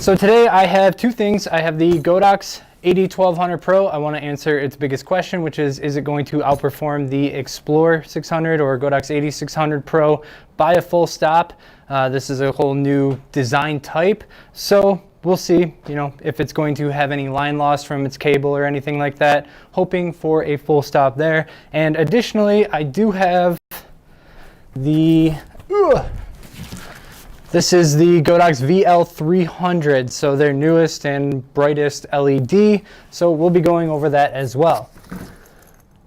So today I have two things. I have the Godox AD1200 Pro. I want to answer its biggest question, which is it going to outperform the Explorer 600 or Godox AD600 Pro by a full stop? This is a whole new design type. So we'll see, if it's going to have any line loss from its cable or anything like that. Hoping for a full stop there. And additionally, I do have the... This is the Godox VL300, so their newest and brightest LED. So we'll be going over that as well.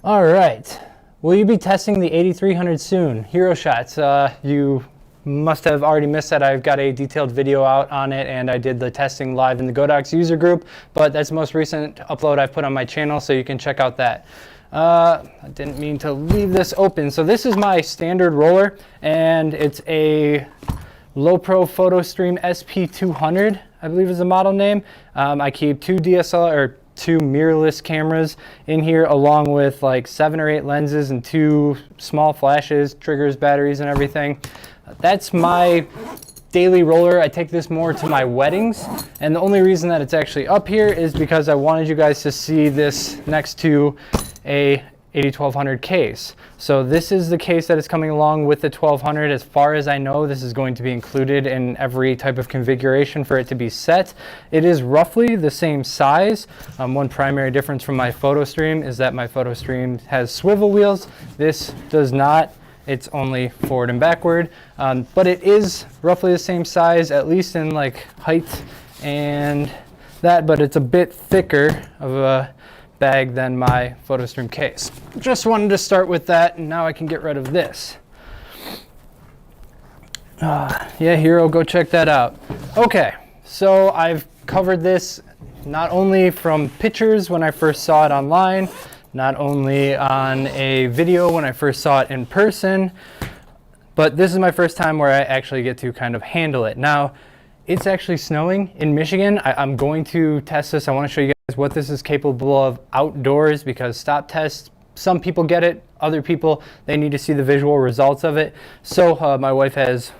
All right, will you be testing the AD300 soon? Hero shots, you must have already missed that. I've got a detailed video out on it, and I did the testing live in the Godox user group, but that's the most recent upload I've put on my channel, so you can check out that. I didn't mean to leave this open. So this is my standard roller, and it's a Low Pro Photo Stream SP200, I believe is the model name. I keep two DSLR or two mirrorless cameras in here, along with like 7 or 8 lenses and 2 small flashes, triggers, batteries, and everything. That's my daily roller. I take this more to my weddings, and the only reason that it's actually up here is because I wanted you guys to see this next to a AD1200 case. So this is the case that is coming along with the 1200. As far as I know, this is going to be included in every type of configuration for it to be set. It is roughly the same size. One primary difference from my PhotoStream is that my PhotoStream has swivel wheels. This does not. It's only forward and backward, but it is roughly the same size, at least in like height and that, but it's a bit thicker of a bag than my PhotoStream case. Just wanted to start with that, and now I can get rid of this. Yeah, Hero, go check that out. Okay, so I've covered this not only from pictures when I first saw it online, not only on a video when I first saw it in person, but this is my first time where I actually get to kind of handle it. Now, it's actually snowing in Michigan. I'm going to test this. I want to show you guys what this is capable of outdoors, because stop tests, some people get it, other people, they need to see the visual results of it. So my wife has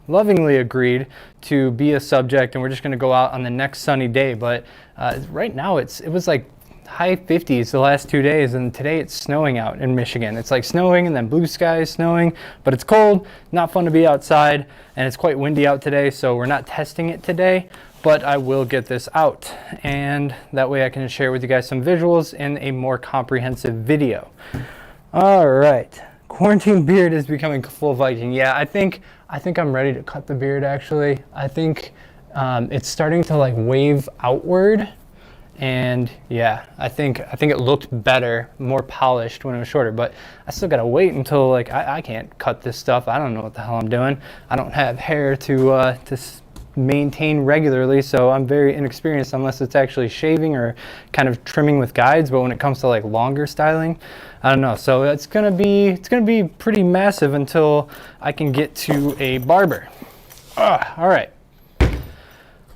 lovingly agreed to be a subject, and we're just going to go out on the next sunny day. But right now it was like high 50s the last 2 days, and today it's snowing out in Michigan. It's like snowing and then blue skies snowing, but it's cold, not fun to be outside, and it's quite windy out today, so we're not testing it today, but I will get this out, and that way I can share with you guys some visuals in a more comprehensive video. All right, quarantine beard is becoming full Viking. Yeah, I think I'm ready to cut the beard, actually. I think it's starting to like wave outward. And yeah, I think it looked better, more polished when it was shorter, but I still gotta wait until like I can't cut this stuff. I don't know what the hell I'm doing. I don't have hair to maintain regularly, so I'm very inexperienced unless it's actually shaving or kind of trimming with guides. But when it comes to like longer styling, I don't know. So it's gonna be pretty massive until I can get to a barber. All right.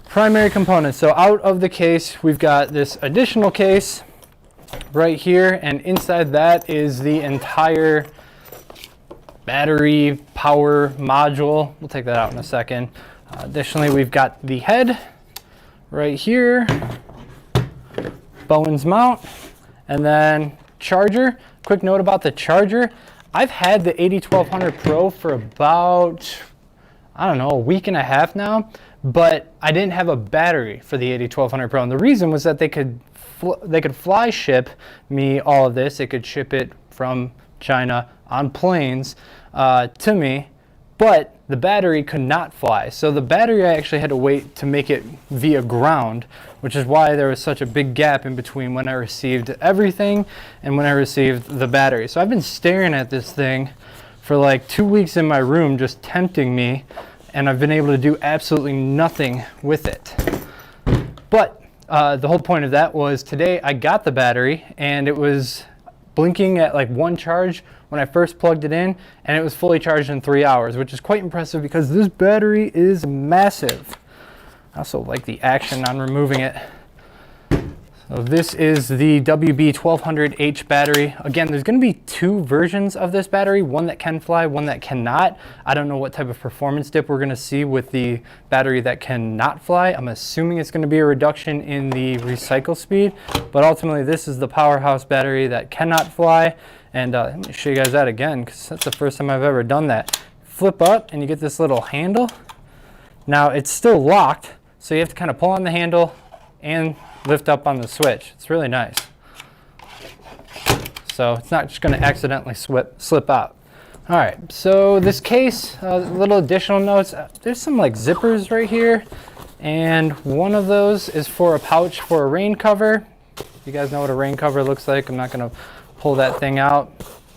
Primary components. So out of the case, we've got this additional case right here, and inside that is the entire battery power module. We'll take that out in a second. Additionally, we've got the head right here, Bowen's mount, and then charger. Quick note about the charger. I've had the AD1200 Pro for about, I don't know, a week and a half now, but I didn't have a battery for the AD1200 Pro, and the reason was that they could fly ship me all of this. They could ship it from China on planes to me, but the battery could not fly. So the battery I actually had to wait to make it via ground, which is why there was such a big gap in between when I received everything and when I received the battery. So I've been staring at this thing for like 2 weeks in my room, just tempting me, and I've been able to do absolutely nothing with it. But the whole point of that was today I got the battery, and it was blinking at like 1 charge when I first plugged it in, and it was fully charged in 3 hours, which is quite impressive because this battery is massive. I also like the action on removing it. So this is the WB1200H battery. Again, there's going to be two versions of this battery, one that can fly, one that cannot. I don't know what type of performance dip we're going to see with the battery that cannot fly. I'm assuming it's going to be a reduction in the recycle speed, but ultimately this is the powerhouse battery that cannot fly. And let me show you guys that again, because that's the first time I've ever done that. Flip up and you get this little handle. Now it's still locked, so you have to kind of pull on the handle and lift up on the switch. It's really nice. So it's not just going to accidentally slip out. All right, so this case, little additional notes. There's some like zippers right here, and one of those is for a pouch for a rain cover. You guys know what a rain cover looks like. I'm not going to pull that thing out.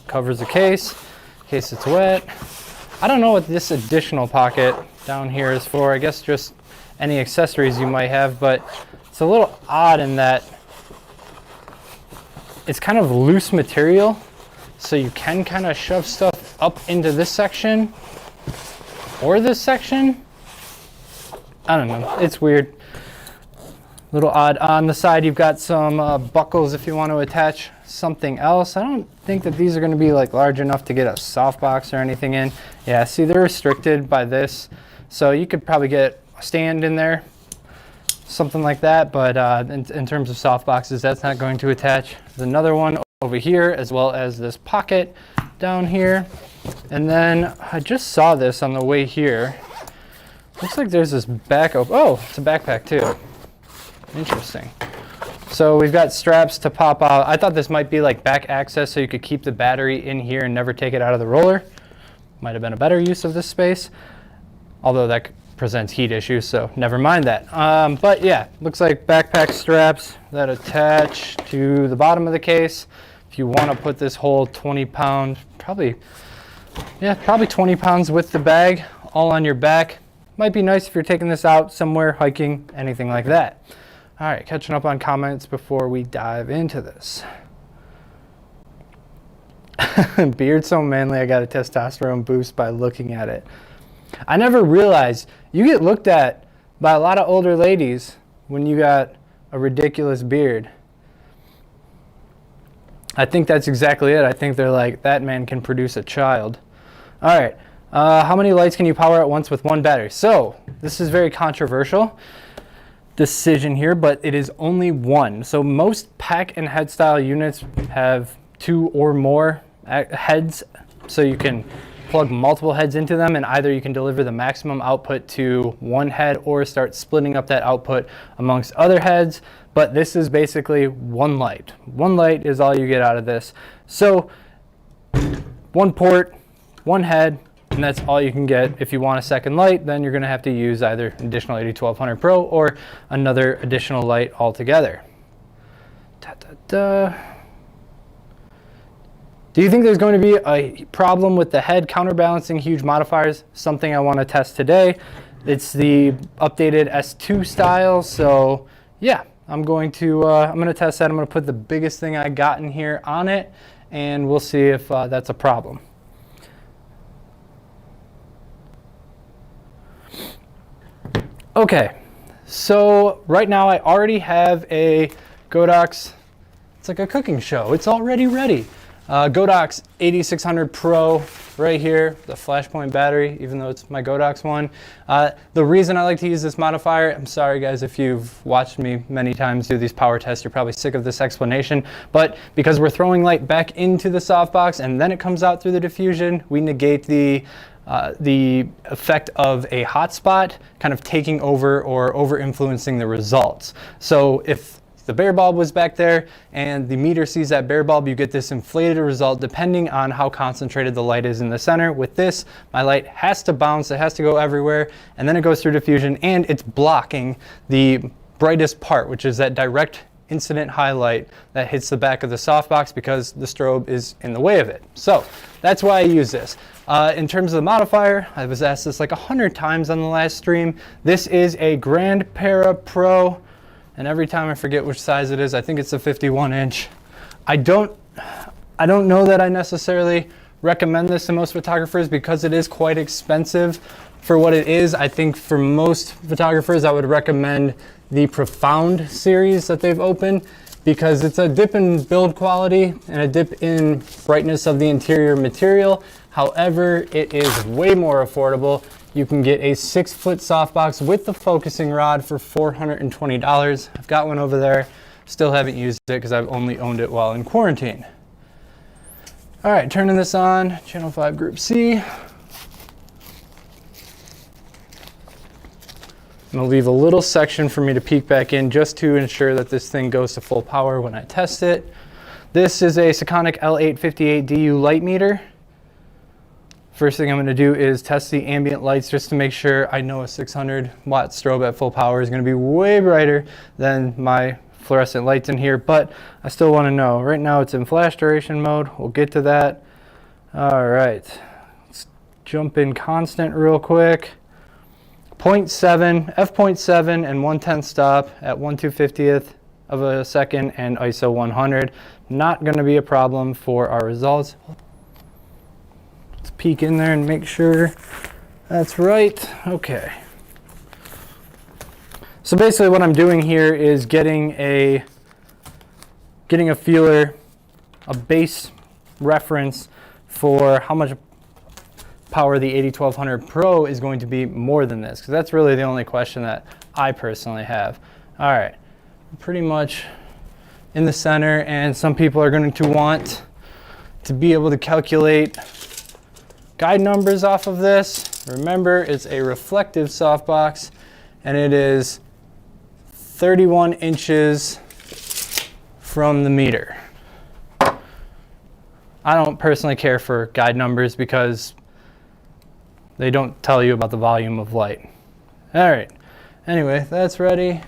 Covers the case in case it's wet. I don't know what this additional pocket down here is for. I guess just any accessories you might have, but it's a little odd in that it's kind of loose material, so you can kind of shove stuff up into this section or this section. I don't know, it's weird. A little odd. On the side you've got some buckles if you want to attach something else. I don't think that these are going to be like large enough to get a softbox or anything in. Yeah, see, they're restricted by this, so you could probably get a stand in there, something like that, but in terms of soft boxes, that's not going to attach. There's another one over here, as well as this pocket down here. And then I just saw this on the way here. Looks like there's this back, oh, it's a backpack too. Interesting. So we've got straps to pop out. I thought this might be like back access so you could keep the battery in here and never take it out of the roller. Might have been a better use of this space, although that presents heat issues, so never mind that. But yeah, looks like backpack straps that attach to the bottom of the case. If you want to put this whole 20-pound, probably 20 pounds with the bag all on your back. Might be nice if you're taking this out somewhere, hiking, anything like that. All right, catching up on comments before we dive into this. Beard so manly, I got a testosterone boost by looking at it. I never realized you get looked at by a lot of older ladies when you got a ridiculous beard. I think that's exactly it. I think they're like, that man can produce a child. All right, how many lights can you power at once with one battery? So this is very controversial decision here, but it is only one. So most pack and head style units have two or more heads, so you can plug multiple heads into them, and either you can deliver the maximum output to one head or start splitting up that output amongst other heads. But this is basically one light. One light is all you get out of this. So one port, one head, and that's all you can get. If you want a second light, then you're going to have to use either an additional AD1200 Pro or another additional light altogether. Do you think there's going to be a problem with the head counterbalancing huge modifiers? Something I want to test today. It's the updated S2 style, so yeah, I'm going to test that. I'm going to put the biggest thing I got in here on it, and we'll see if that's a problem. Okay, so right now I already have a Godox. It's like a cooking show. It's already ready. Godox AD600 Pro right here, the flashpoint battery, even though it's my Godox one. The reason I like to use this modifier, I'm sorry guys if you've watched me many times do these power tests, you're probably sick of this explanation, but because we're throwing light back into the softbox and then it comes out through the diffusion, we negate the effect of a hotspot kind of taking over or over influencing the results. So if the bare bulb was back there and the meter sees that bare bulb, you get this inflated result depending on how concentrated the light is in the center. With this, my light has to bounce, it has to go everywhere, and then it goes through diffusion, and it's blocking the brightest part, which is that direct incident highlight that hits the back of the softbox because the strobe is in the way of it. So that's why I use this. In terms of the modifier, I was asked this like 100 times on the last stream. This is a Grand Para Pro, and every time I forget which size it is. I think it's a 51-inch. I don't know that I necessarily recommend this to most photographers because it is quite expensive for what it is. I think for most photographers I would recommend the Profound series that they've opened. because it's a dip in build quality and a dip in brightness of the interior material. However, it is way more affordable. You can get a 6-foot softbox with the focusing rod for $420. I've got one over there. Still haven't used it because I've only owned it while in quarantine. All right, turning this on, channel 5 group C. I'm gonna leave a little section for me to peek back in just to ensure that this thing goes to full power when I test it. This is a Sekonic L858DU light meter. First thing I'm gonna do is test the ambient lights just to make sure I know a 600 watt strobe at full power is gonna be way brighter than my fluorescent lights in here, but I still wanna know. Right now it's in flash duration mode. We'll get to that. All right, let's jump in constant real quick. 0.7, f.7 and 1/10 stop at 1/250th of a second and ISO 100. Not going to be a problem for our results. Let's peek in there and make sure that's right. Okay. So basically what I'm doing here is getting a feeler, a base reference for how much power the AD1200 Pro is going to be more than this, because that's really the only question that I personally have. All right, pretty much in the center, and some people are going to want to be able to calculate guide numbers off of this. Remember, it's a reflective softbox, and it is 31 inches from the meter. I don't personally care for guide numbers because they don't tell you about the volume of light. All right, anyway, that's ready.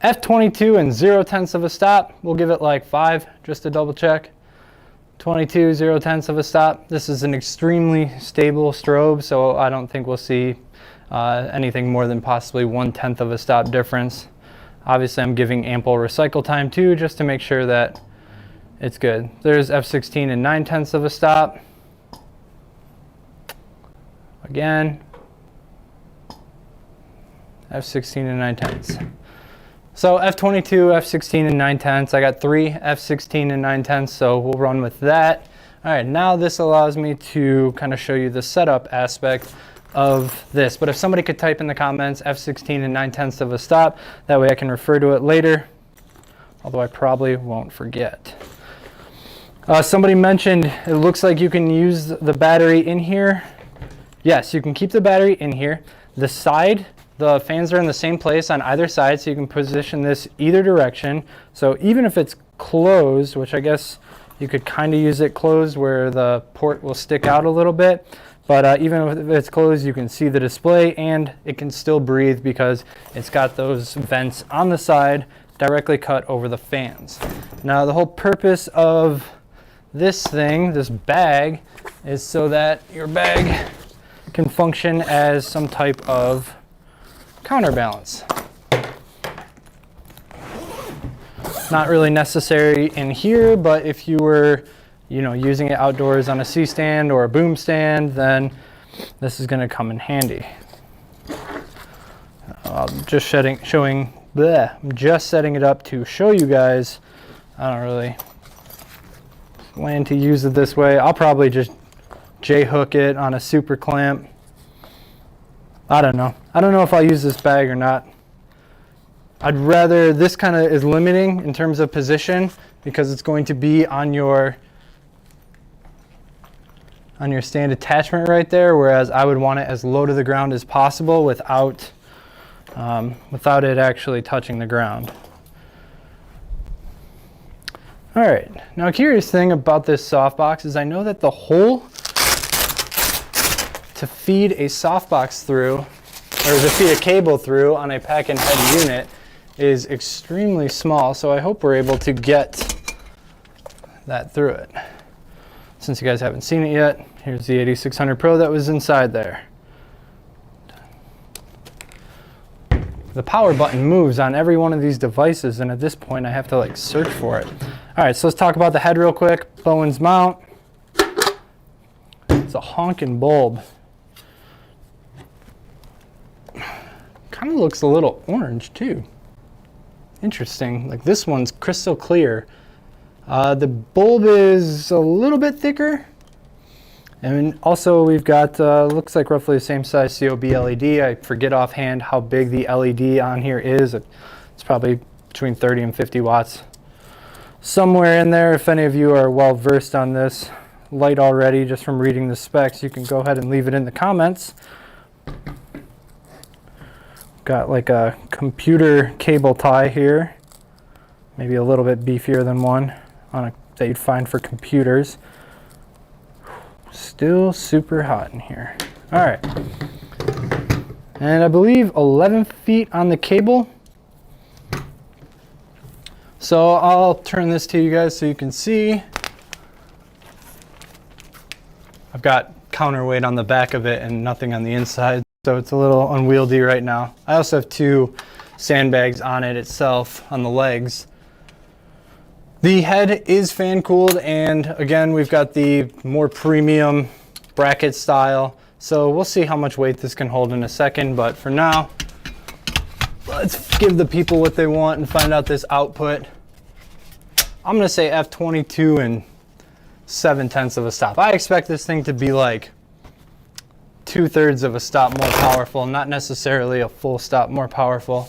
F22 and 0/10 of a stop. We'll give it like 5 just to double check. 22, 0/10 of a stop. This is an extremely stable strobe, so I don't think we'll see anything more than possibly 1/10 of a stop difference. Obviously, I'm giving ample recycle time too, just to make sure that it's good. There's F16 and 9/10 of a stop. Again, F16 and 9/10. So F22, F16 and 9/10. I got 3 F16 and 9/10, so we'll run with that. All right, now this allows me to kind of show you the setup aspect of this. But if somebody could type in the comments F16 and 9/10 of a stop, that way I can refer to it later, although I probably won't forget. Somebody mentioned it looks like you can use the battery in here. Yes, you can keep the battery in here. The fans are in the same place on either side, so you can position this either direction. So even if it's closed, which I guess you could kind of use it closed where the port will stick out a little bit, but even if it's closed, you can see the display and it can still breathe because it's got those vents on the side directly cut over the fans. Now the whole purpose of this thing, this bag, is so that your bag can function as some type of counterbalance. Not really necessary in here, but if you were, using it outdoors on a C-stand or a boom stand, then this is going to come in handy. I'm just setting it up to show you guys. I don't really plan to use it this way. I'll probably just J-hook it on a super clamp. I don't know. I don't know if I'll use this bag or not. I'd rather, this kind of is limiting in terms of position because it's going to be on your stand attachment right there, whereas I would want it as low to the ground as possible without it actually touching the ground. All right, now a curious thing about this softbox is I know that the hole to feed a softbox through, or to feed a cable through on a pack and head unit is extremely small, so I hope we're able to get that through it. Since you guys haven't seen it yet, here's the AD600 Pro that was inside there. The power button moves on every one of these devices, and at this point I have to like search for it. All right, so let's talk about the head real quick. Bowens mount. It's a honking bulb. Kind of looks a little orange too. interesting. Like this one's crystal clear. The bulb is a little bit thicker. And also we've got, looks like roughly the same size COB LED. I forget offhand how big the LED on here is. It's probably between 30 and 50 watts. Somewhere in there, if any of you are well versed on this light already, just from reading the specs, you can go ahead and leave it in the comments. Got like a computer cable tie here. Maybe a little bit beefier than one that you'd find for computers. Still super hot in here. All right. And I believe 11 feet on the cable. So I'll turn this to you guys so you can see. I've got counterweight on the back of it and nothing on the inside, so it's a little unwieldy right now. I also have 2 sandbags on it itself, on the legs. The head is fan cooled, and again, we've got the more premium bracket style. So we'll see how much weight this can hold in a second, but for now, let's give the people what they want and find out this output. I'm gonna say F22 and 7/10 of a stop. I expect this thing to be like 2/3 of a stop more powerful, not necessarily a full stop more powerful.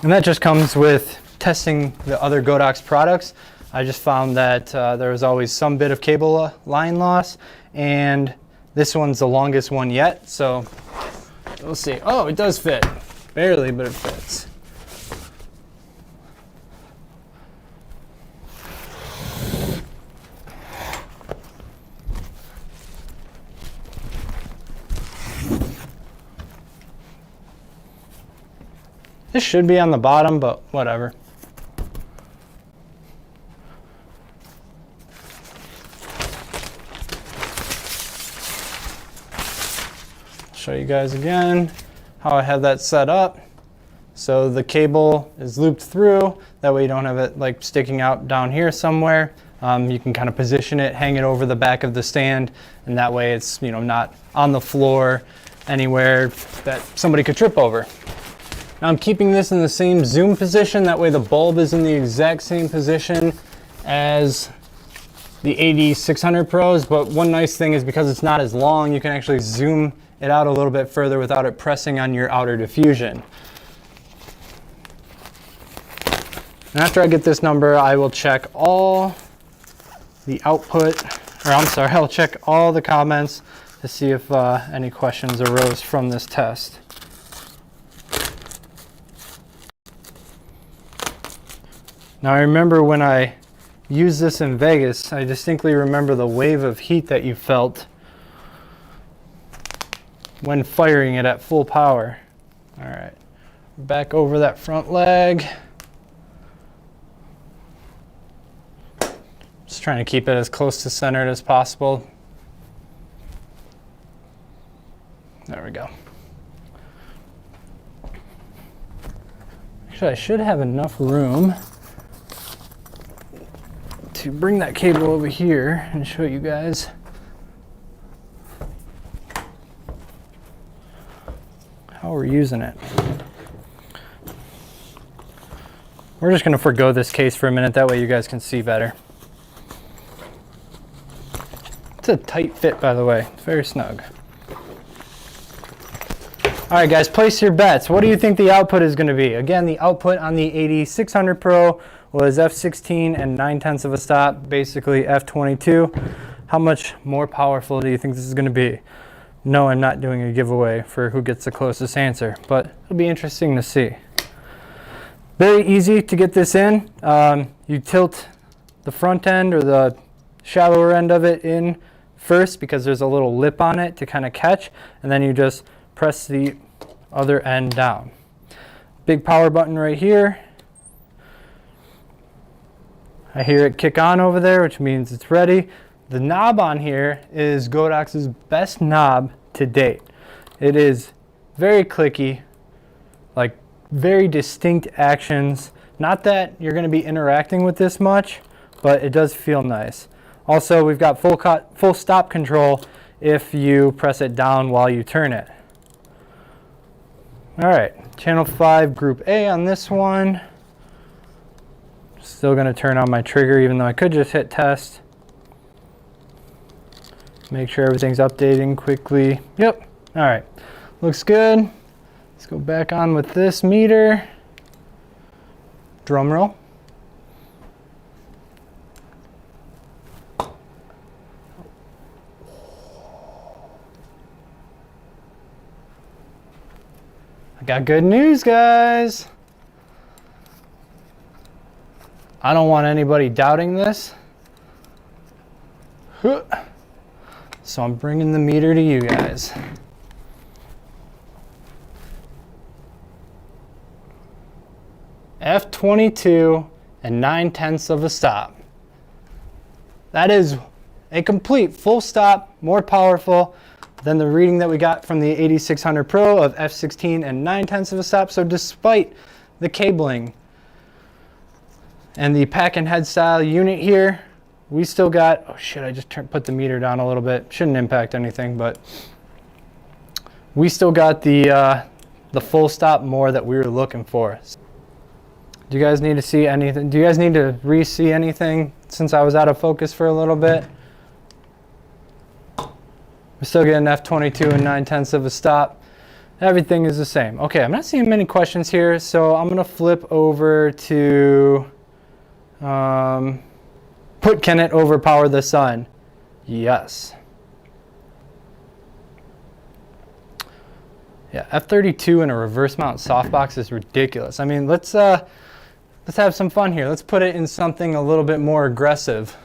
And that just comes with testing the other Godox products. I just found that there was always some bit of cable line loss, and this one's the longest one yet, so we'll see. Oh, it does fit. Barely, but it fits. This should be on the bottom, but whatever. Show you guys again how I have that set up. So the cable is looped through, that way you don't have it like sticking out down here somewhere. You can kind of position it, hang it over the back of the stand, and that way it's, you know, not on the floor anywhere that somebody could trip over. Now I'm keeping this in the same zoom position, that way the bulb is in the exact same position as the AD600 Pros, but one nice thing is because it's not as long, you can actually zoom it out a little bit further without it pressing on your outer diffusion. And after I get this number, I will check all the output, or I'm sorry, I'll check all the comments to see if any questions arose from this test. Now I remember when I used this in Vegas, I distinctly remember the wave of heat that you felt when firing it at full power. All right, back over that front leg. Just trying to keep it as close to centered as possible. There we go. Actually, I should have enough room to bring that cable over here and show you guys how we're using it. We're just going to forgo this case for a minute, that way you guys can see better. It's a tight fit, by the way. It's very snug. All right, guys, place your bets. What do you think the output is going to be? Again, the output on the AD600 Pro was F16 and 9/10 of a stop, basically F22. How much more powerful do you think this is going to be? No, I'm not doing a giveaway for who gets the closest answer, but it'll be interesting to see. Very easy to get this in. You tilt the front end or the shallower end of it in first because there's a little lip on it to kind of catch, and then you just press the other end down. Big power button right here. I hear it kick on over there, which means it's ready. The knob on here is Godox's best knob to date. It is very clicky, like very distinct actions. Not that you're going to be interacting with this much, but it does feel nice. Also, we've got full stop control if you press it down while you turn it. All right, channel 5, group A on this one. Still gonna turn on my trigger even though I could just hit test. Make sure everything's updating quickly. Yep, all right, looks good. Let's go back on with this meter. Drum roll. I got good news, guys. I don't want anybody doubting this. So I'm bringing the meter to you guys. F22 and 9/10 of a stop. That is a complete full stop, more powerful than the reading that we got from the AD600 Pro of F16 and 9/10 of a stop. So despite the cabling and the pack and head style unit here, we still got, oh shit, I just put the meter down a little bit. Shouldn't impact anything, but we still got the full stop more that we were looking for. Do you guys need to see anything? Do you guys need to re-see anything since I was out of focus for a little bit? We're still getting F22 and 9/10 of a stop. Everything is the same. Okay, I'm not seeing many questions here, so I'm gonna flip over to can it overpower the sun? Yes. Yeah, F32 in a reverse mount softbox is ridiculous. I mean, let's have some fun here. Let's put it in something a little bit more aggressive.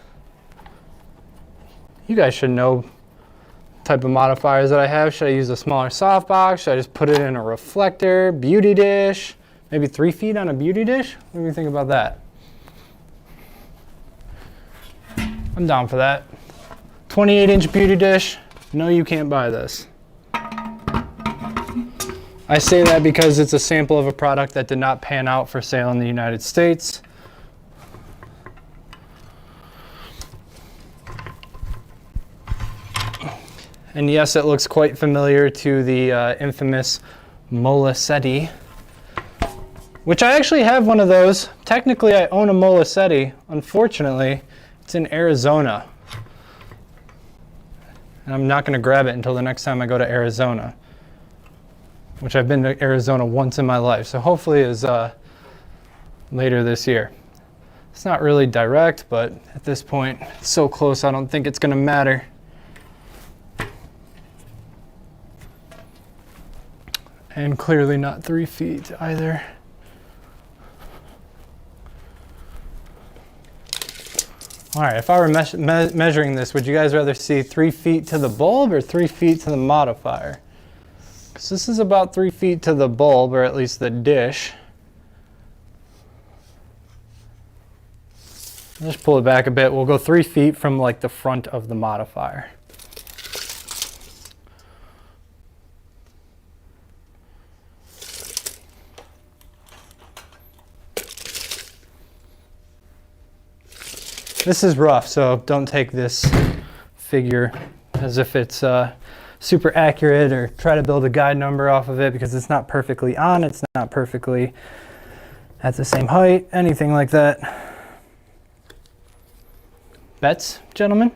You guys should know the type of modifiers that I have. Should I use a smaller softbox? Should I just put it in a reflector, beauty dish? Maybe 3 feet on a beauty dish? What do you think about that? I'm down for that. 28-inch beauty dish. No, you can't buy this. I say that because it's a sample of a product that did not pan out for sale in the United States. And yes, it looks quite familiar to the infamous Molaseti, which I actually have one of those. Technically, I own a Molaseti. Unfortunately, it's in Arizona. And I'm not going to grab it until the next time I go to Arizona, which I've been to Arizona once in my life. So hopefully is later this year. It's not really direct, but at this point, it's so close, I don't think it's going to matter. And clearly not 3 feet either. All right, if I were measuring this, would you guys rather see 3 feet to the bulb or 3 feet to the modifier? Because this is about 3 feet to the bulb, or at least the dish. Just pull it back a bit. We'll go 3 feet from like the front of the modifier. This is rough, so don't take this figure as if it's super accurate or try to build a guide number off of it, because it's not perfectly on, it's not perfectly at the same height, anything like that. Bets, gentlemen?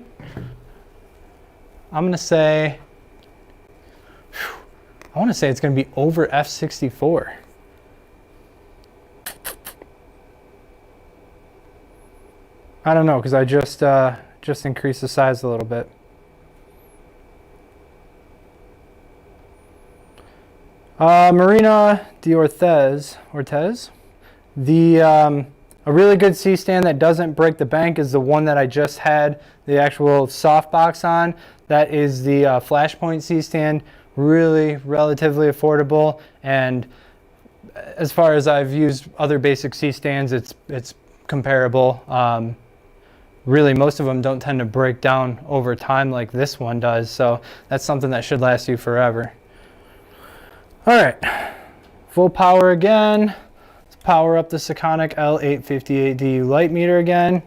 I'm gonna say, I wanna say it's gonna be over F64. I don't know, because I just increased the size a little bit. Marina de Ortez, a really good C-stand that doesn't break the bank is the one that I just had the actual softbox on. That is the Flashpoint C-stand, really relatively affordable, and as far as I've used other basic C-stands, it's comparable. Really, most of them don't tend to break down over time like this one does, so that's something that should last you forever. All right, full power again. Let's power up the Sekonic L858DU light meter again.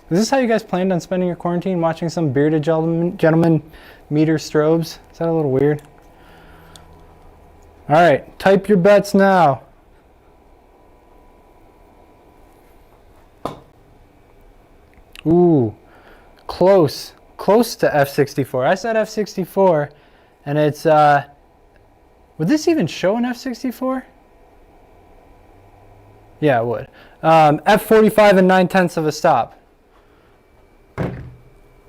Is this how you guys planned on spending your quarantine, watching some bearded gentleman meter strobes? Is that a little weird? All right, type your bets now. Ooh, close to F64. I said F64, and it's, would this even show an F64? Yeah, it would. F45 and 9/10 of a stop,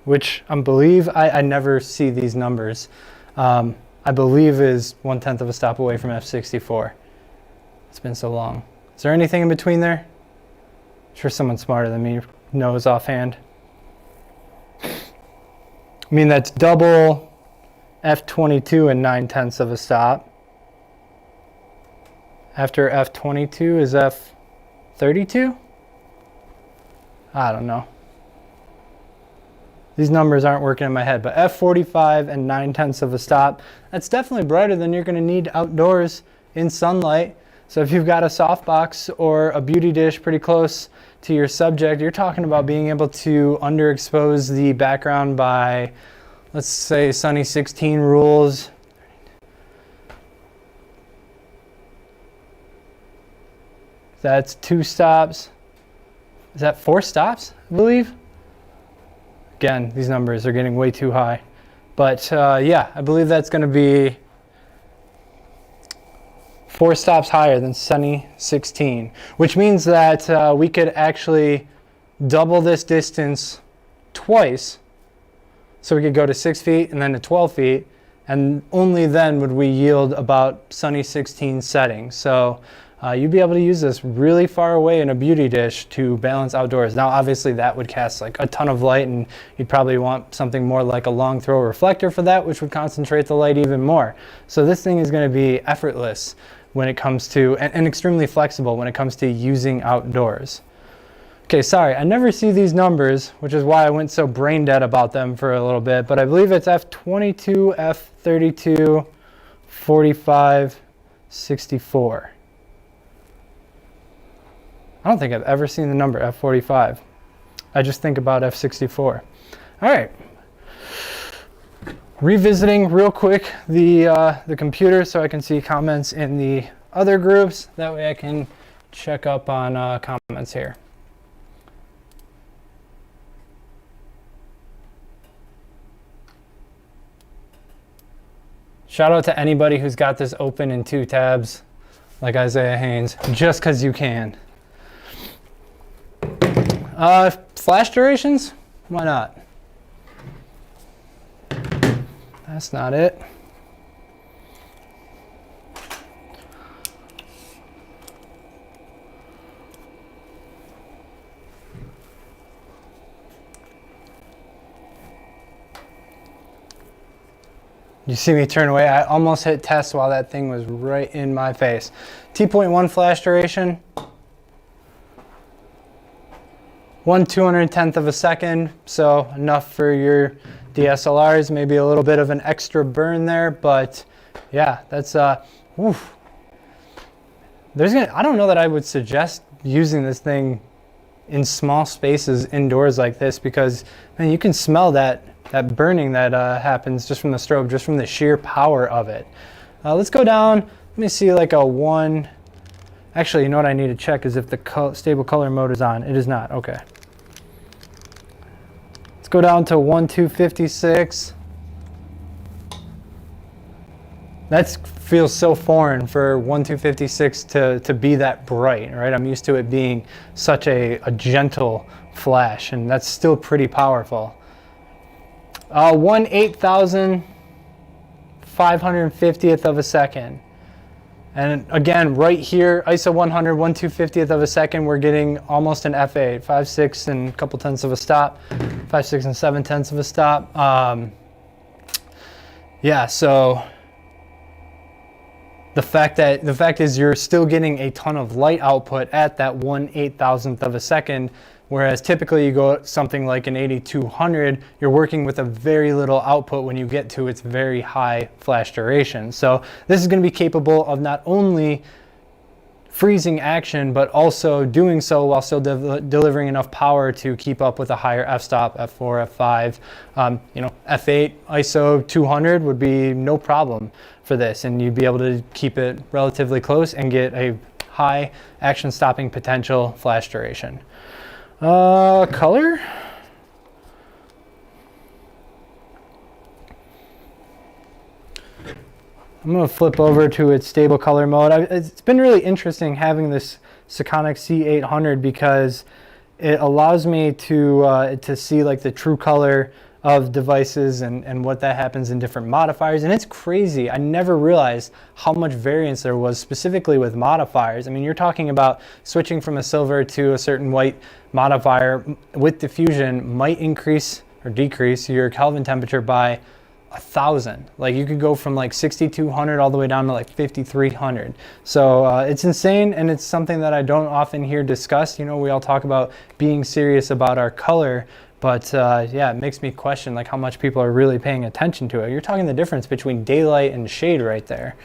which I believe, I never see these numbers. I believe is 1/10 of a stop away from F64. It's been so long. Is there anything in between there? I'm sure someone smarter than me knows offhand. I mean, that's double F22 and 9/10 of a stop. After F22 is F32? I don't know. These numbers aren't working in my head, but F45 and 9/10 of a stop, that's definitely brighter than you're gonna need outdoors in sunlight. So if you've got a softbox or a beauty dish pretty close to your subject, you're talking about being able to underexpose the background by, let's say, sunny 16 rules. That's 2 stops. Is that 4 stops, I believe? Again, these numbers are getting way too high. But yeah, I believe that's going to be 4 stops higher than sunny 16, which means that we could actually double this distance twice. So we could go to 6 feet and then to 12 feet, and only then would we yield about sunny 16 settings. So you'd be able to use this really far away in a beauty dish to balance outdoors. Now, obviously that would cast like a ton of light, and you'd probably want something more like a long throw reflector for that, which would concentrate the light even more. So this thing is going to be effortless when it comes to, and extremely flexible when it comes to using outdoors. Okay, sorry, I never see these numbers, which is why I went so brain dead about them for a little bit, but I believe it's F22, F32, 45, 64. I don't think I've ever seen the number F45. I just think about F64. All right. Revisiting real quick the computer so I can see comments in the other groups. That way I can check up on comments here. Shout out to anybody who's got this open in 2 tabs, like Isaiah Haynes, just because you can. Flash durations? Why not? That's not it. You see me turn away? I almost hit test while that thing was right in my face. T.1 flash duration. 1/210th of a second, so enough for your DSLRs. Maybe a little bit of an extra burn there, but yeah, that's oof. I don't know that I would suggest using this thing in small spaces indoors like this, because man, you can smell that burning that happens just from the strobe, just from the sheer power of it. Let's go down. Let me see, like a 1. Actually, you know what I need to check is if the stable color mode is on. It is not. Okay. Let's go down to 1/256. That feels so foreign for 1/256 to be that bright, right? I'm used to it being such a gentle flash, and that's still pretty powerful. 1/8550th of a second. And again, right here, ISO 100, 1/250th of a second, we're getting almost an F8, 5, 6, and a couple tenths of a stop, 5, 6, and 7 tenths of a stop. Yeah, so the fact is you're still getting a ton of light output at that 1/8000th of a second, whereas typically you go something like an AD200, you're working with a very little output when you get to its very high flash duration. So this is going to be capable of not only freezing action, but also doing so while still delivering enough power to keep up with a higher f-stop, f4, f5. You know, f8 ISO 200 would be no problem for this, and you'd be able to keep it relatively close and get a high action stopping potential flash duration. Color? I'm going to flip over to its stable color mode. It's been really interesting having this Godox C800 because it allows me to see like the true color of devices and what that happens in different modifiers. And it's crazy. I never realized how much variance there was specifically with modifiers. I mean, you're talking about switching from a silver to a certain white modifier with diffusion might increase or decrease your Kelvin temperature by 1,000. Like you could go from like 6,200 all the way down to like 5,300. So it's insane, and it's something that I don't often hear discussed. You know, we all talk about being serious about our color, but yeah, it makes me question like how much people are really paying attention to it. You're talking the difference between daylight and shade right there.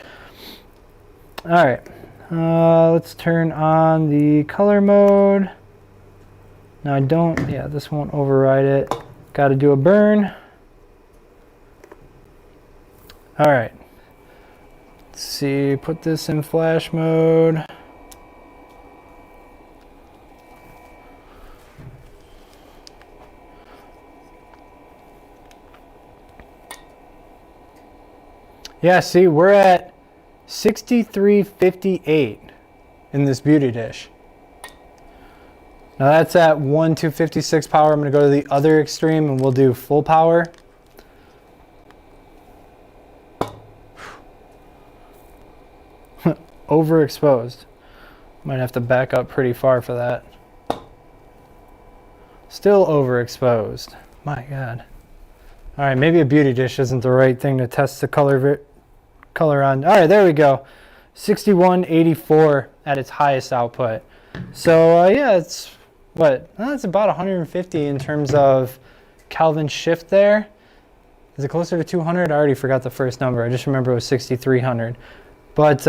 All right, let's turn on the color mode. Now I don't, yeah, this won't override it. Got to do a burn. All right, let's see, put this in flash mode. Yeah, see, we're at 6358 in this beauty dish. Now that's at 1/256 power. I'm gonna go to the other extreme and we'll do full power. Overexposed. Might have to back up pretty far for that. Still overexposed. My God. All right, maybe a beauty dish isn't the right thing to test the color on. All right, there we go. 6184 at its highest output. So yeah, it's what? It's about 150 in terms of Kelvin shift there. Is it closer to 200? I already forgot the first number. I just remember it was 6,300. But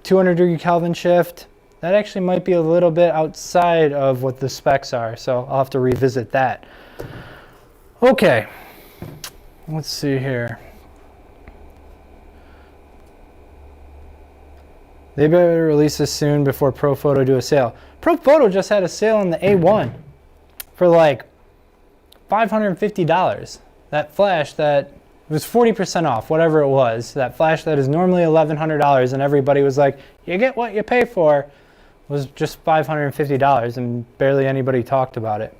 200 degree Kelvin shift, that actually might be a little bit outside of what the specs are, so I'll have to revisit that. Okay, let's see here. They better release this soon before ProPhoto do a sale. ProPhoto just had a sale on the A1 for like $550. That flash that it was 40% off, whatever it was. That flash that is normally $1,100 and everybody was like, you get what you pay for, was just $550 and barely anybody talked about it.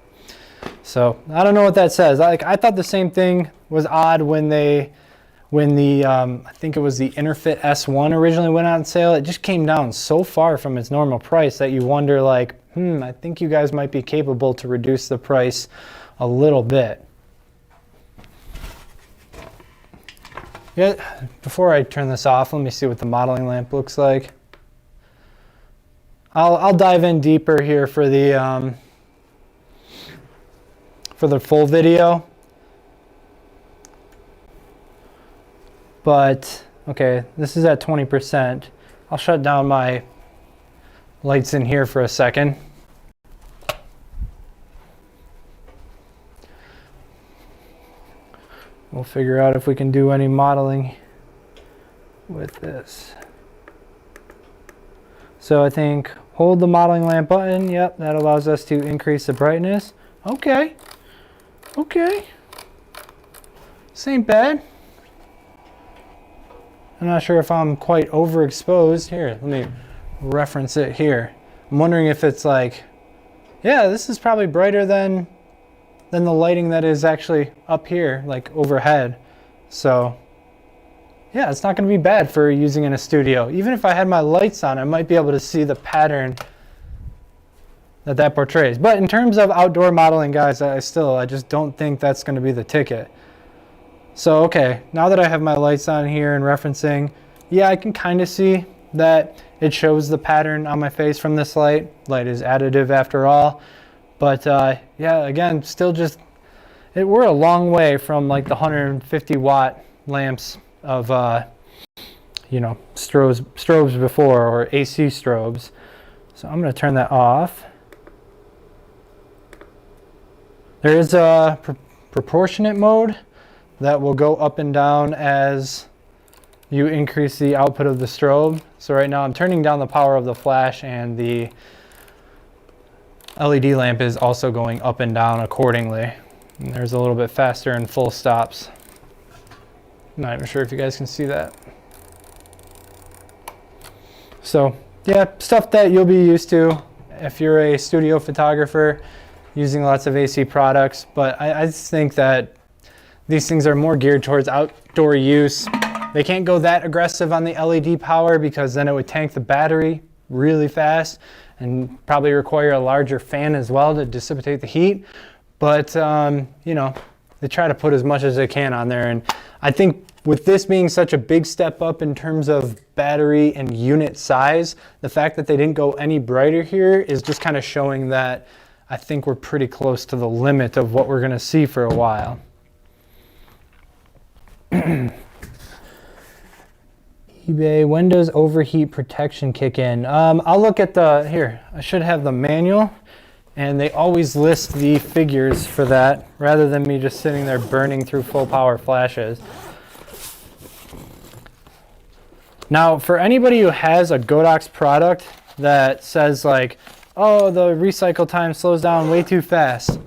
So I don't know what that says. I thought the same thing was odd when the I think it was the Interfit S1 originally went on sale. It just came down so far from its normal price that you wonder like, I think you guys might be capable to reduce the price a little bit. Yeah, before I turn this off, let me see what the modeling lamp looks like. I'll dive in deeper here for the full video. But okay, this is at 20%. I'll shut down my lights in here for a second. We'll figure out if we can do any modeling with this. So I think hold the modeling lamp button. Yep, that allows us to increase the brightness. Okay. Okay. This ain't bad. I'm not sure if I'm quite overexposed. Here, let me reference it here. I'm wondering if it's like, yeah, this is probably brighter than the lighting that is actually up here, like overhead. So yeah, it's not going to be bad for using in a studio. Even if I had my lights on, I might be able to see the pattern that portrays. But in terms of outdoor modeling, guys, I just don't think that's going to be the ticket. So okay, now that I have my lights on here and referencing, yeah, I can kind of see that it shows the pattern on my face from this light. Light is additive after all. But yeah, again, still just, we're a long way from like the 150 watt lamps of, you know, strobes before, or AC strobes. So I'm going to turn that off. There is a proportionate mode that will go up and down as you increase the output of the strobe. So right now I'm turning down the power of the flash, and the LED lamp is also going up and down accordingly. And there's a little bit faster and full stops. I'm not even sure if you guys can see that. So yeah, stuff that you'll be used to if you're a studio photographer using lots of AC products. But I just think that these things are more geared towards outdoor use. They can't go that aggressive on the LED power because then it would tank the battery really fast and probably require a larger fan as well to dissipate the heat. But you know, they try to put as much as they can on there. And I think with this being such a big step up in terms of battery and unit size, the fact that they didn't go any brighter here is just kind of showing that I think we're pretty close to the limit of what we're going to see for a while. eBay, when does overheat protection kick in? I'll look at the, here, I should have the manual, and they always list the figures for that rather than me just sitting there burning through full power flashes. Now, for anybody who has a Godox product that says like, oh, the recycle time slows down way too fast,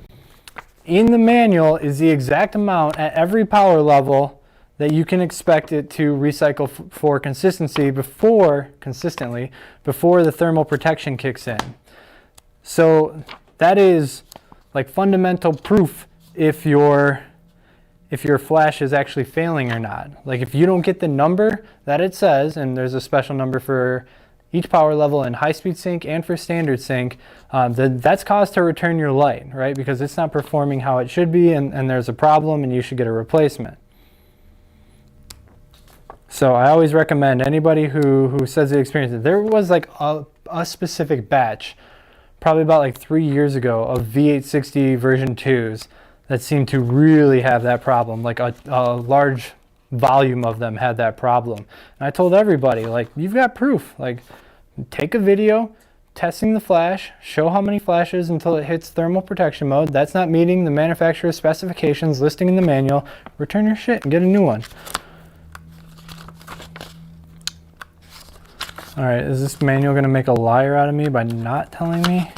in the manual is the exact amount at every power level that you can expect it to recycle for consistently before the thermal protection kicks in. So that is like fundamental proof if your flash is actually failing or not. Like if you don't get the number that it says, and there's a special number for each power level in high-speed sync and for standard sync, then that's cause to return your light, right? Because it's not performing how it should be, and there's a problem and you should get a replacement. So I always recommend anybody who says they experienced it. There was like a specific batch, probably about like 3 years ago, of V860 version 2s that seemed to really have that problem. Like a large volume of them had that problem. And I told everybody, like, you've got proof. Like, take a video testing the flash, show how many flashes until it hits thermal protection mode. That's not meeting the manufacturer's specifications listing in the manual. Return your shit and get a new one. All right, is this manual gonna make a liar out of me by not telling me?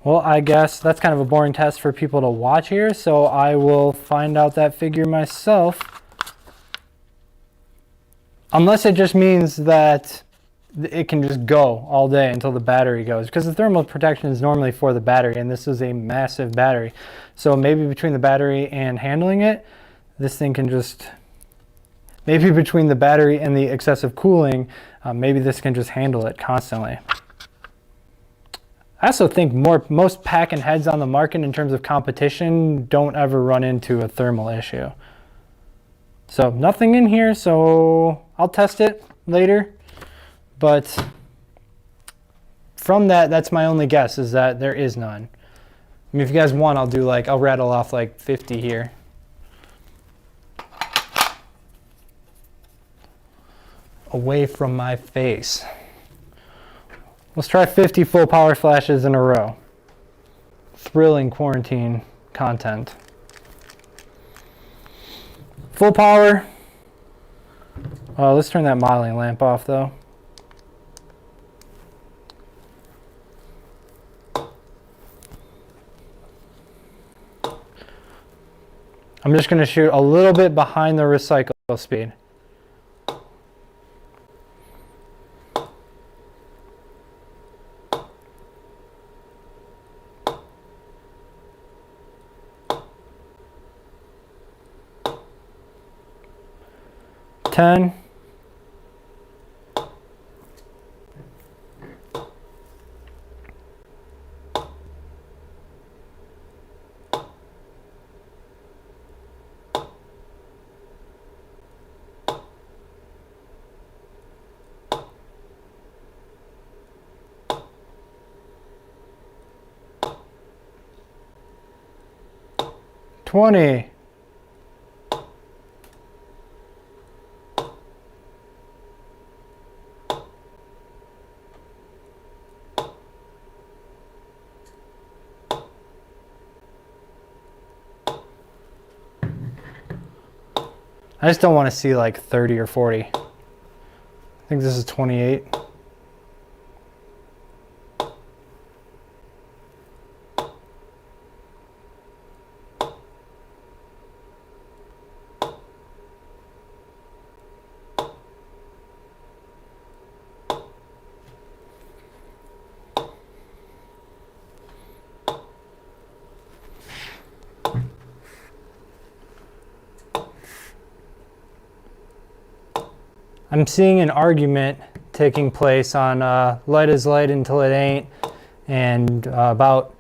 Well, I guess that's kind of a boring test for people to watch here, so I will find out that figure myself. Unless it just means that it can just go all day until the battery goes, because the thermal protection is normally for the battery, and this is a massive battery. So maybe between the battery and handling it, this thing can just, maybe between the battery and the excessive cooling, maybe this can just handle it constantly. I also think most pack and heads on the market in terms of competition don't ever run into a thermal issue. So nothing in here, so I'll test it later. But from that, that's my only guess, is that there is none. I mean, if you guys want, I'll rattle off like 50 here. Away from my face. Let's try 50 full power flashes in a row. Thrilling quarantine content. Full power. Let's turn that modeling lamp off though. I'm just going to shoot a little bit behind the recycle speed. Ten. 20. I just don't want to see like 30 or 40. I think this is 28. I'm seeing an argument taking place on light is light until it ain't, and about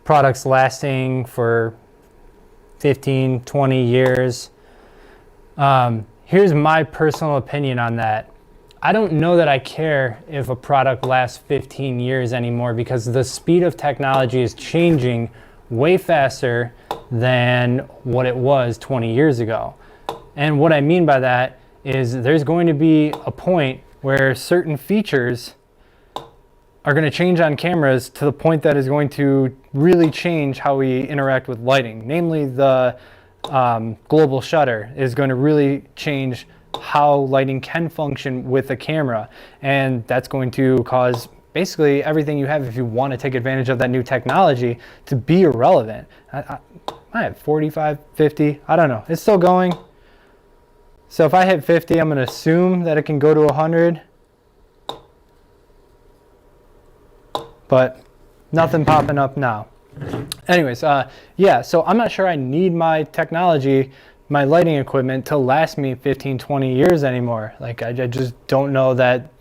products lasting for 15, 20 years. Here's my personal opinion on that. I don't know that I care if a product lasts 15 years anymore, because the speed of technology is changing way faster than what it was 20 years ago. And what I mean by that is there's going to be a point where certain features are going to change on cameras to the point that is going to really change how we interact with lighting. Namely, the global shutter is going to really change how lighting can function with a camera. And that's going to cause basically everything you have, if you want to take advantage of that new technology, to be irrelevant. I have 45, 50, I don't know. It's still going. So if I hit 50, I'm going to assume that it can go to 100. But nothing popping up now. Anyways, yeah, so I'm not sure I need my technology, my lighting equipment to last me 15, 20 years anymore. Like, I just don't know that,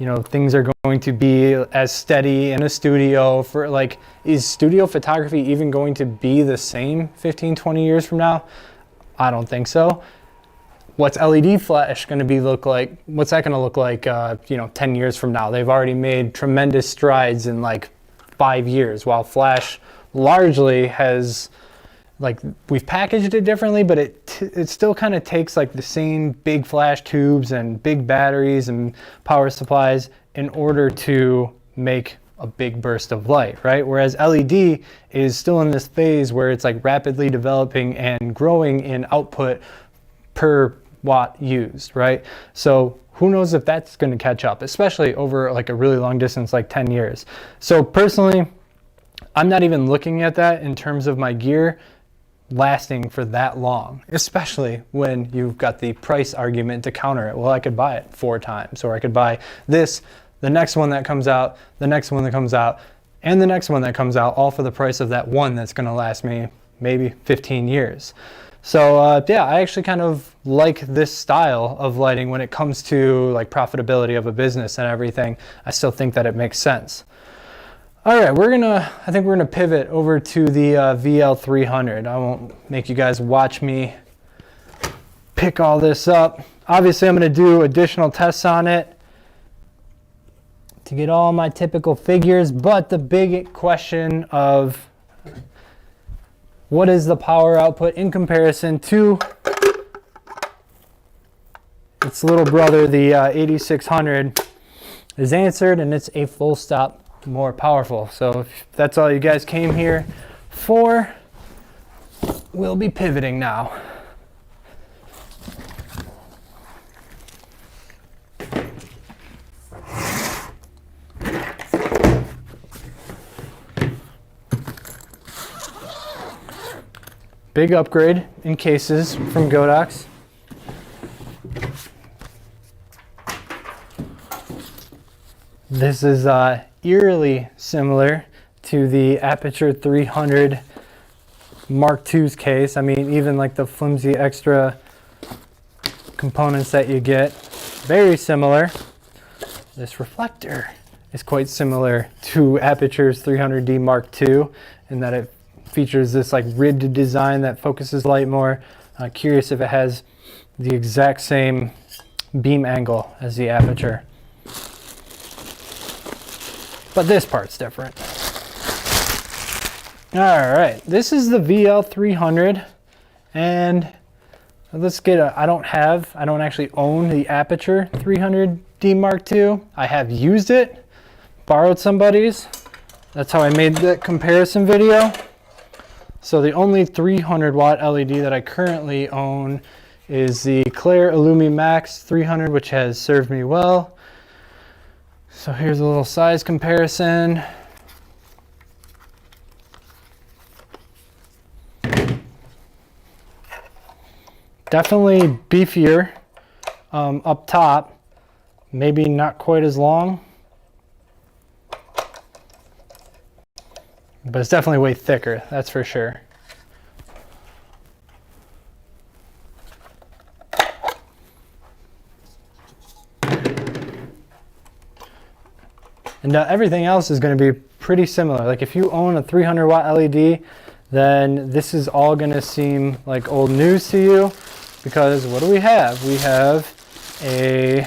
you know, things are going to be as steady in a studio for, like, is studio photography even going to be the same 15, 20 years from now? I don't think so. What's LED flash going to be look like? What's that going to look like, you know, 10 years from now? They've already made tremendous strides in like 5 years, while flash largely has, like, we've packaged it differently, but it still kind of takes like the same big flash tubes and big batteries and power supplies in order to make a big burst of light, right? Whereas LED is still in this phase where it's like rapidly developing and growing in output per watt used, right? So who knows if that's going to catch up, especially over like a really long distance, like 10 years. So personally, I'm not even looking at that in terms of my gear lasting for that long, especially when you've got the price argument to counter it. Well, I could buy it 4 times, or I could buy this, the next one that comes out, the next one that comes out, and the next one that comes out, all for the price of that one that's going to last me maybe 15 years. So yeah, I actually kind of like this style of lighting when it comes to like profitability of a business and everything. I still think that it makes sense. All right, I think we're gonna pivot over to the VL300. I won't make you guys watch me pick all this up. Obviously, I'm gonna do additional tests on it to get all my typical figures, but the big question of what is the power output in comparison to its little brother, the AD600, is answered, and it's a full stop more powerful. So if that's all you guys came here for, we'll be pivoting now. Big upgrade in cases from Godox. This is eerily similar to the Aperture 300 Mark II's case. I mean, even like the flimsy extra components that you get, very similar. This reflector is quite similar to Aperture's 300D Mark II in that it features this like ribbed design that focuses light more. Curious if it has the exact same beam angle as the Aperture. But this part's different. All right, this is the VL300, and let's get a, I don't actually own the Aperture 300D Mark II. I have used it, borrowed somebody's. That's how I made that comparison video. So the only 300 watt LED that I currently own is the Clar Illumi Max 300, which has served me well. So here's a little size comparison. Definitely beefier up top, maybe not quite as long, but it's definitely way thicker, that's for sure. And everything else is going to be pretty similar. Like if you own a 300 watt LED, then this is all going to seem like old news to you, because what do we have? We have a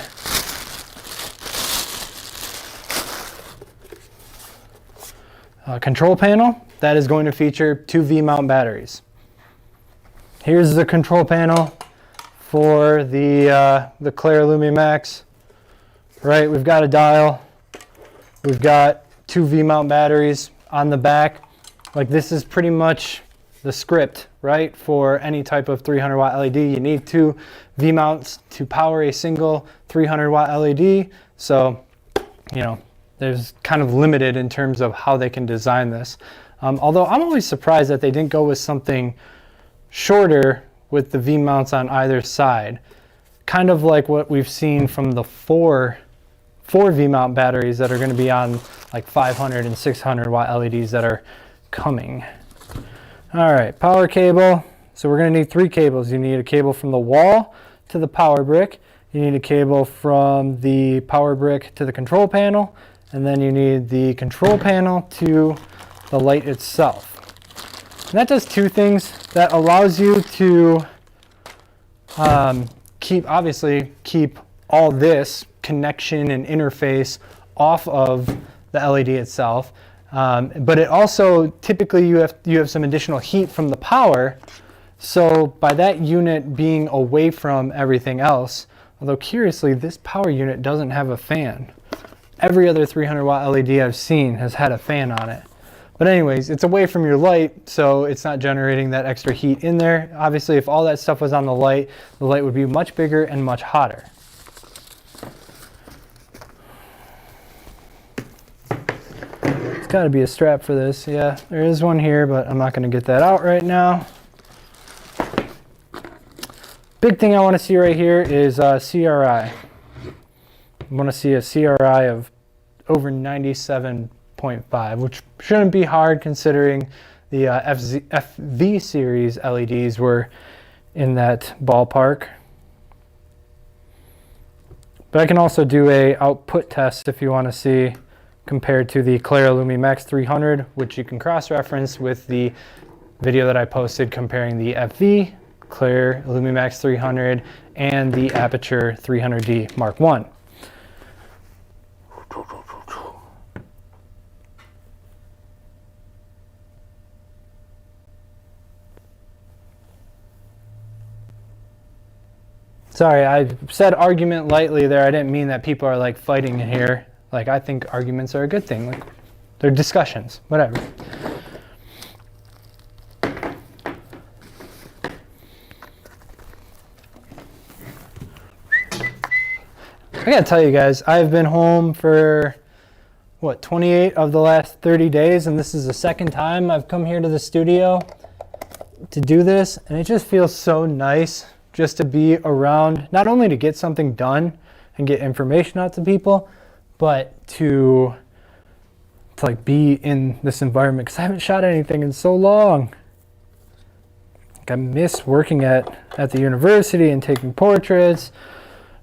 control panel that is going to feature 2 V-mount batteries. Here's the control panel for the Clar Illumi Max. Right, we've got a dial. We've got 2 V-mount batteries on the back. Like this is pretty much the script, right? For any type of 300 watt LED, you need 2 V-mounts to power a single 300 watt LED. So, you know, there's kind of limited in terms of how they can design this. Although I'm always surprised that they didn't go with something shorter with the V-mounts on either side. Kind of like what we've seen from the four V-mount batteries that are going to be on like 500 and 600 watt LEDs that are coming. All right, power cable. So we're going to need 3 cables. You need a cable from the wall to the power brick. You need a cable from the power brick to the control panel. And then you need the control panel to the light itself. And that does 2 things. That allows you to keep all this connection and interface off of the LED itself. But it also, typically you have some additional heat from the power. So by that unit being away from everything else, although curiously this power unit doesn't have a fan. Every other 300 watt LED I've seen has had a fan on it. But anyways, it's away from your light, so it's not generating that extra heat in there. Obviously, if all that stuff was on the light would be much bigger and much hotter. It's got to be a strap for this. Yeah, there is one here, but I'm not going to get that out right now. Big thing I want to see right here is CRI. I want to see a CRI of over 97.5, which shouldn't be hard considering the FV series LEDs were in that ballpark. But I can also do a output test if you want to see compared to the Clar Illumi Max 300, which you can cross-reference with the video that I posted comparing the FV, Clar Illumi Max 300, and the Aperture 300D Mark I. Sorry, I said argument lightly there. I didn't mean that people are like fighting here. Like, I think arguments are a good thing. Like, they're discussions, whatever. I gotta tell you guys, I've been home for, what, 28 of the last 30 days, and this is the second time I've come here to the studio to do this, and it just feels so nice just to be around, not only to get something done and get information out to people, but to like be in this environment, because I haven't shot anything in so long. Like, I miss working at the university and taking portraits.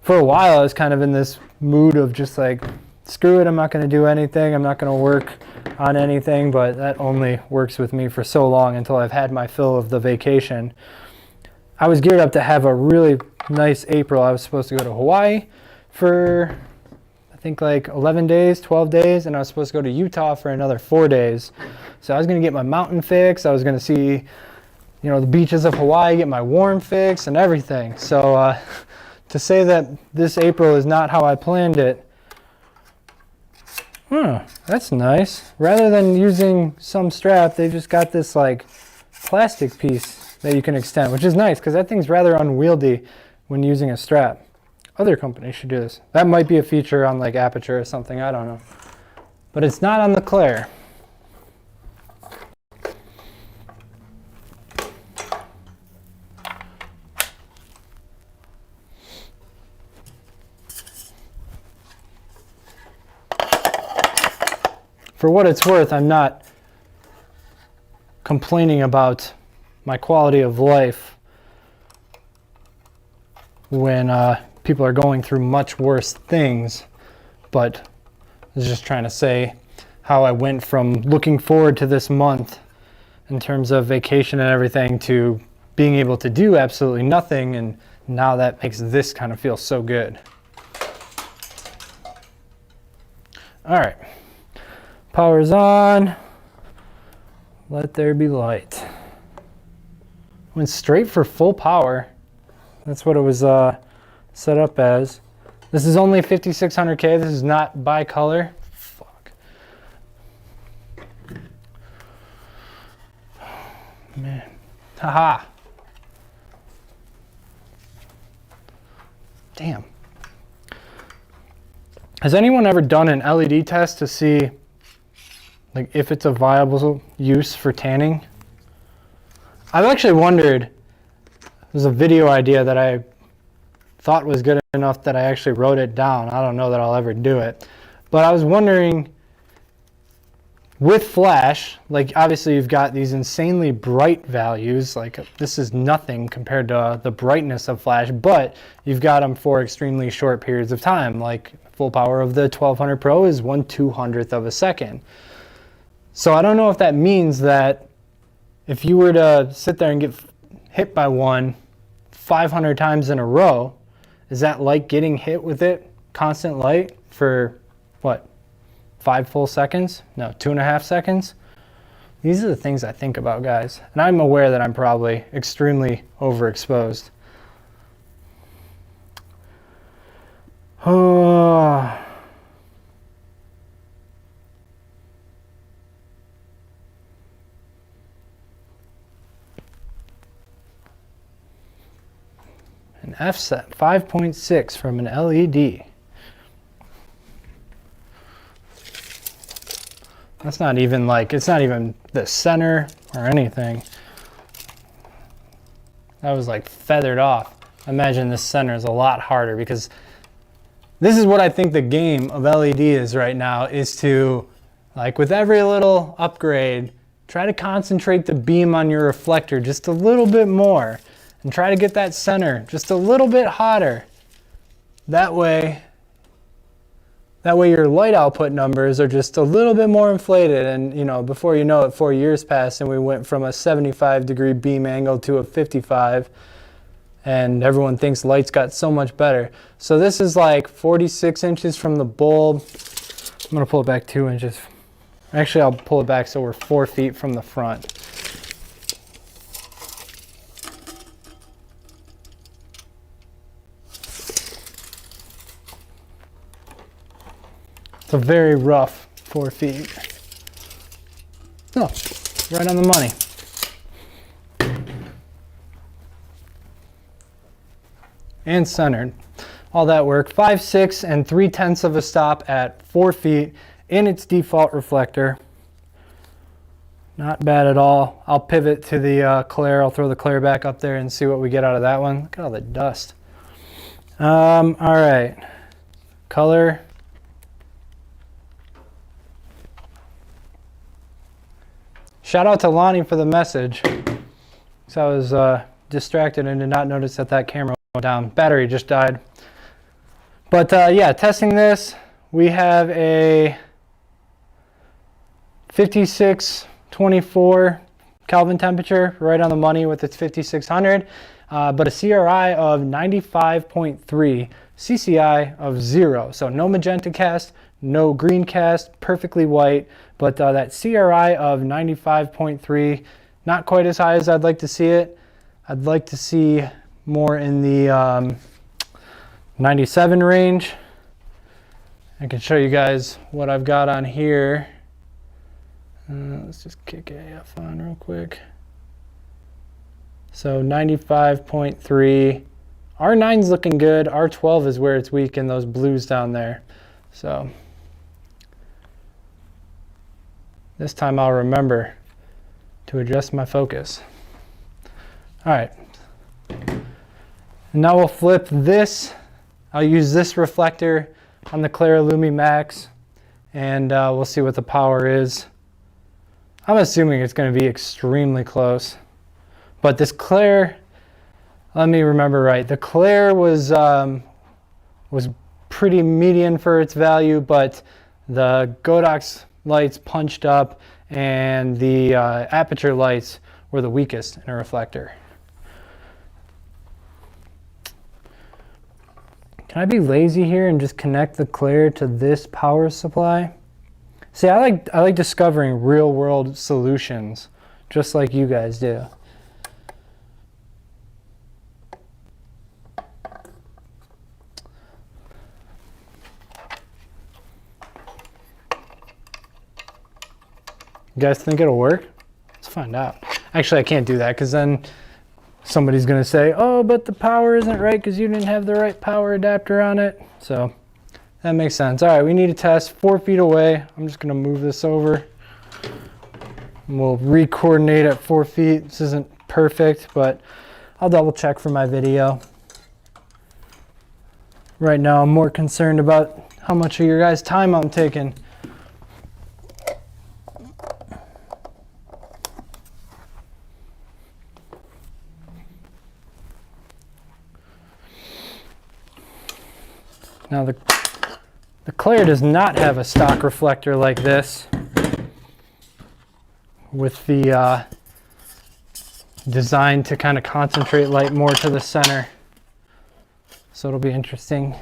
For a while I was kind of in this mood of just like, screw it, I'm not going to do anything, I'm not going to work on anything, but that only works with me for so long until I've had my fill of the vacation. I was geared up to have a really nice April. I was supposed to go to Hawaii for, I think like 11 days, 12 days, and I was supposed to go to Utah for another 4 days. So I was gonna get my mountain fix. I was gonna see, you know, the beaches of Hawaii, get my warm fix and everything. So to say that this April is not how I planned it, that's nice. Rather than using some strap, they just got this like plastic piece that you can extend, which is nice because that thing's rather unwieldy when using a strap. Other companies should do this. That might be a feature on like Aperture or something, I don't know. But it's not on the Clar. For what it's worth, I'm not complaining about my quality of life when people are going through much worse things, but I was just trying to say how I went from looking forward to this month in terms of vacation and everything to being able to do absolutely nothing, and now that makes this kind of feel so good. All right. Power's on. Let there be light. Went straight for full power. That's what it was set up as. This is only 5600K. This is not bi-color. Fuck. Man. Haha. Damn. Has anyone ever done an LED test to see like if it's a viable use for tanning? I've actually wondered, there's a video idea that I thought was good enough that I actually wrote it down. I don't know that I'll ever do it. But I was wondering, with flash, like obviously you've got these insanely bright values, like this is nothing compared to the brightness of flash, but you've got them for extremely short periods of time. Like full power of the 1200 Pro is 1/200th of a second. So I don't know if that means that if you were to sit there and get hit by one 500 times in a row, is that like getting hit with it, constant light, for what, 5 full seconds? No, 2.5 seconds? These are the things I think about, guys. And I'm aware that I'm probably extremely overexposed. Oh. An f-set 5.6 from an LED. That's not even like, it's not even the center or anything. That was like feathered off. I imagine this center is a lot harder, because this is what I think the game of LED is right now, is to, like with every little upgrade, try to concentrate the beam on your reflector just a little bit more. And try to get that center just a little bit hotter. That way your light output numbers are just a little bit more inflated, and you know, before you know it, 4 years pass and we went from a 75-degree beam angle to a 55, and everyone thinks light's got so much better. So this is like 46 inches from the bulb. I'm gonna pull it back 2 inches. Actually, I'll pull it back so we're 4 feet from the front. It's a very rough 4 feet. Oh, right on the money. And centered. All that work. 5/6 and 3/10 of a stop at 4 feet in its default reflector. Not bad at all. I'll pivot to the Clar. I'll throw the Clar back up there and see what we get out of that one. Look at all the dust. All right. Color. Shout out to Lonnie for the message. So I was distracted and did not notice that that camera went down. Battery just died. But yeah, testing this, we have a 5624 Kelvin temperature, right on the money with its 5600. but a CRI of 95.3, CCI of 0. So no magenta cast, no green cast, perfectly white, but that CRI of 95.3, not quite as high as I'd like to see it. I'd like to see more in the 97 range. I can show you guys what I've got on here. Let's just kick AF on real quick. So 95.3. R9's looking good. R12 is where it's weak in those blues down there. So this time I'll remember to adjust my focus. All right. And now we'll flip this. I'll use this reflector on the Clar Illumi Max, and we'll see what the power is. I'm assuming it's going to be extremely close. But this Clar, let me remember right, the Clar was pretty median for its value, but the Godox lights punched up and the aperture lights were the weakest in a reflector. Can I be lazy here and just connect the Clar to this power supply? See, I like discovering real world solutions, just like you guys do. You guys think it'll work? Let's find out. Actually, I can't do that because then somebody's going to say, oh, but the power isn't right because you didn't have the right power adapter on it. So that makes sense. All right, we need to test 4 feet away. I'm just going to move this over. And we'll re-coordinate at 4 feet. This isn't perfect, but I'll double check for my video. Right now, I'm more concerned about how much of your guys' time I'm taking. Now the Clar does not have a stock reflector like this with the design to kind of concentrate light more to the center. So it'll be interesting.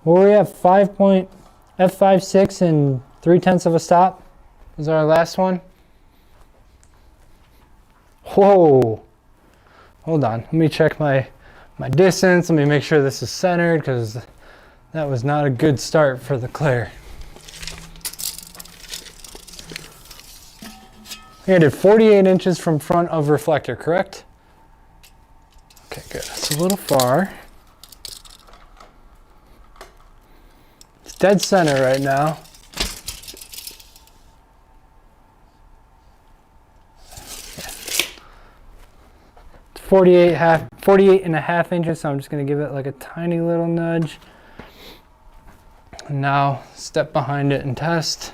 Well, we have f5.6 and 3/10 of a stop. Was our last one? Whoa, hold on, let me check my distance. Let me make sure this is centered because that was not a good start for the Clar. I did 48 inches from front of reflector, correct? Okay, good. It's a little far. It's dead center right now. 48 and a half inches, so I'm just going to give it like a tiny little nudge. And now step behind it and test.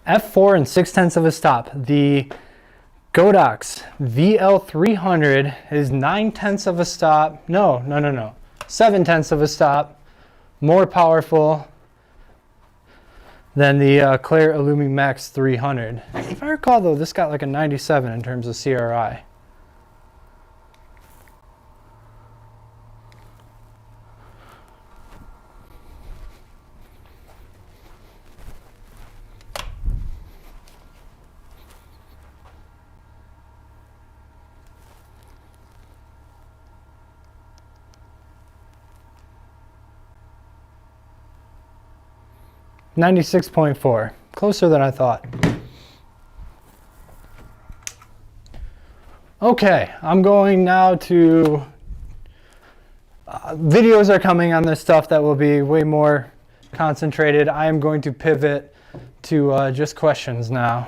F4 and 6/10 of a stop. The Godox VL300 is 9/10 of a stop. No. 7/10 of a stop. More powerful than the Clar Illumi Max 300. If I recall though, this got like a 97 in terms of CRI. .4, closer than I thought. Okay, I'm going now to, videos are coming on this stuff that will be way more concentrated. I am going to pivot to just questions now.